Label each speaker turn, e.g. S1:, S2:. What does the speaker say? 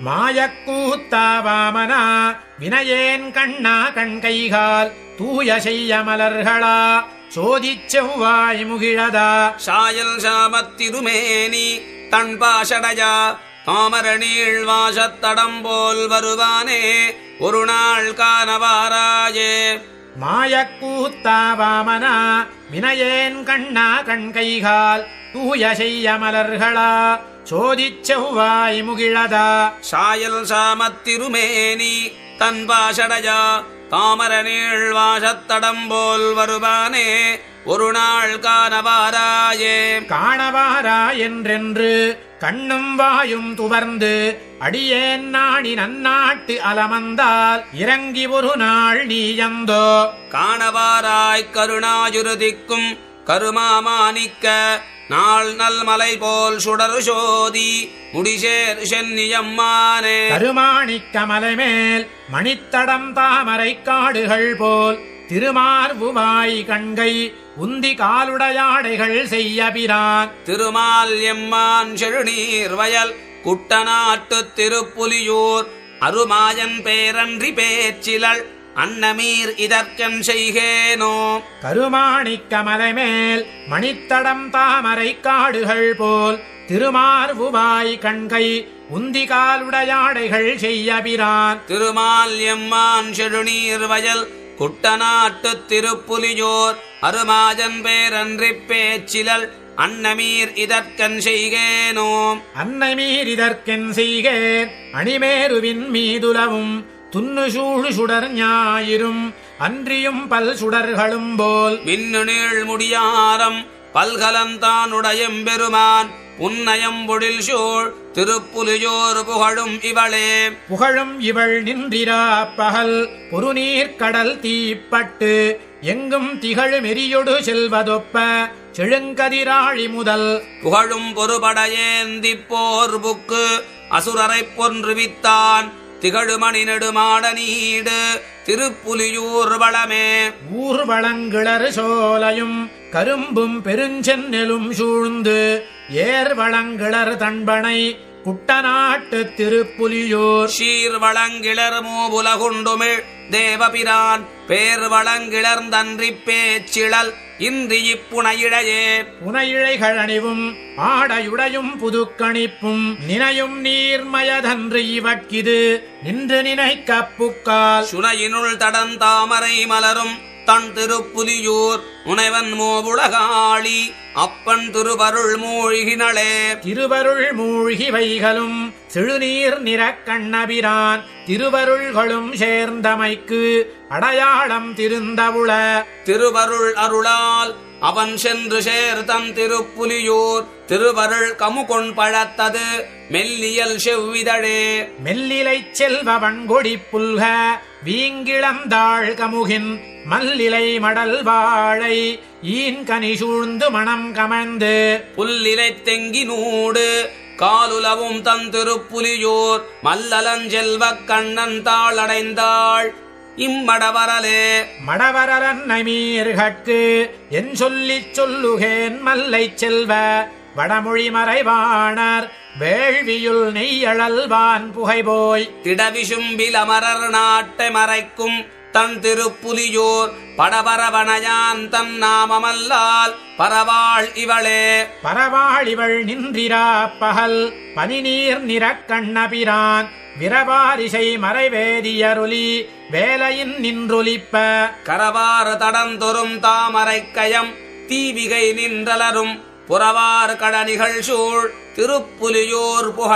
S1: மாயக்கூத்தா வாமனா வினையேன் கண்ணா கண்கைகால் தூய செய்ய மலர்களா சோதிச் செவ்வாய் முகிழதா
S2: சாயல் சாமத்திருமேனி தன்பாஷடயா தாமரநீள் வாசத்தடம் போல் வருவானே ஒரு நாள் காணவாராயே.
S1: மாயக்கூத்தா வாமனா வினையேன் கண்ணா கண்கைகால் தூய செய்ய மலர்களா சோதிச் செவ்வாய் முகிழதா
S2: சாயல் சாமத்திருமேனி தன்பாஷடயா தாமரநீள் வாசத்தடம் போல் வருவானே ஒரு நாள் காணவாராயே.
S1: காணவாரா என்றென்று கண்ணும் வாயும் துவர்ந்து அடியேன் நாடி நன்னாட்டு அலமந்தால் இறங்கி ஒரு நாள் நீயந்தோ
S2: காணவாராய் கருணாயுருதிக்கும் கருமாமாணிக்க நாள் நல்மலை போல் சுடரு சோதி முடிசேர் சென்னியம்மானே.
S1: கருமாணிக்க மலைமேல் மணித்தடம் தாமரை காடுகள் போல் திருமார்வுவாய் கண்கை உந்தி காலுடையாடைகள் செய்ய பிரான்
S2: திருமால் எம்மான் செழுநீர் வயல் குட்டநாட்டு திருப்புலியூர் அருமாயன் பேரன்றி பேச்சிலள் அன்னமீர் இதற்கென் செய்கேனோ.
S1: கருமாணிக்க மலைமேல் மணித்தடம் தாமரை காடுகள் போல் திருமார்வுவாய் கண்கை உந்தி காலுடையாடைகள் செய்ய பிரான்
S2: திருமால் எம்மான் செழுநீர் வயல் குட்டநாட்டு திருப்புலியோர் அருமாஜன் பேரன்றி பேச்சிலள் அன்னமீர் இதற்கென் செய்கேனோ.
S1: அன்னமீர் இதற்கென் செய்கேன் அணிமேருவின் மீதுலவும் துன்னுசூழு சுடர் ஞாயிரும் அன்றியும் பல் சுடர்களும் போல்
S2: மின்னு நீள் முடியாரம் பல்கலந்தானுடையம் பெருமான் புன்னயம் பொழில் சூழ் திருப்புலியோர் புகழும் இவளே.
S1: புகழும் இவள் நின்றிரா பகல் பொருநீர் கடல் தீப்பட்டு எங்கும் திகழ் மெறியொடு செல்வதொப்ப செழுங்கதிராழி முதல்
S2: புகழும் பொறுபடையேந்திப் போர் புக்கு அசுரரைப் பொன்றுவித்தான் திகழுமணி நெடுமாட நீடு திருப்புலியூர் வளமே.
S1: ஊர் வளங்கிளர் சோலையும் கரும்பும் பெருஞ்சென்னெலும் சூழ்ந்து ஏர் வளங்கிளர் தன்பனை குட்டநாட்டு திருப்புலியூர்
S2: சீர் வளங்கிளர் மூபுலகுண்டுமிழ் தேவபிரான் பேர் வளங்கிளர்ந்தன்றி பேச்சிழல் இன்றி இப்புனையிழையே.
S1: புனையிழைகள் அணிவும் ஆடையுடையும் புதுக்கணிப்பும் நினையும் நீர்மயதன்று இவட்கிது நின்று நினைக்கப் புக்கால்
S2: சுனையினுள் தடந்தாமரை மலரும் தன் திருப்புலியூர் முனைவன் மோவுலகாளி அப்பன் திருவருள் மூழ்கினளே.
S1: திருவருள் மூழ்கி வைகளும் செழுநீர் நிறக்கண்ணபிரான் திருவருள்களும் சேர்ந்தமைக்கு அடையாளம் திருந்தவுள
S2: திருவருள் அருளால் அவன் சென்று சேர்தன் திருப்புலியூர் திருவருள் கமுகொன் பழத்தது மெல்லியல் செவ்விதழே.
S1: மெல்லிலை செல்வ வன்கொடி புல்க வீங்கிளந்தாள் கமுகின் மல்லிலை மடல் வாழை ஈன்கனி சூழ்ந்து மணம் கமழ்ந்து
S2: புல்லிலை தெங்கி நூடு காலுலவும் தன் திருப்புலியூர் மல்லலஞ்செல்வக் கண்ணன் தாளடைந்தாள் இம்மடவரலே.
S1: மடவரலன் நமீர்கட்கு என் சொல்லிச் சொல்லுகேன் மல்லை செல்வ வடமொழி மறைவாணர் வேள்வியுள் நெய்யழல்வான் புகைபோய்
S2: திடவிசும்பில் அமரர் நாட்டை மறைக்கும் தன் திருப்புலியூர் படபரவனையான் தன் நாமமல்லால் பரவாள் இவளே.
S1: பரவாள் இவள் நின்றிரா பகல் பனிநீர் நிறக்கண்ணபிரான் விரவாரிசை மறைவேதியருளி வேலையின் நின்றொலிப்ப
S2: கரவாறு தடந்தொரும் தாமரைக்கயம் தீவிகை நின்றலரும் புறவாறு கடனிகள் சூழ் திருப்புலியூர் புகழ்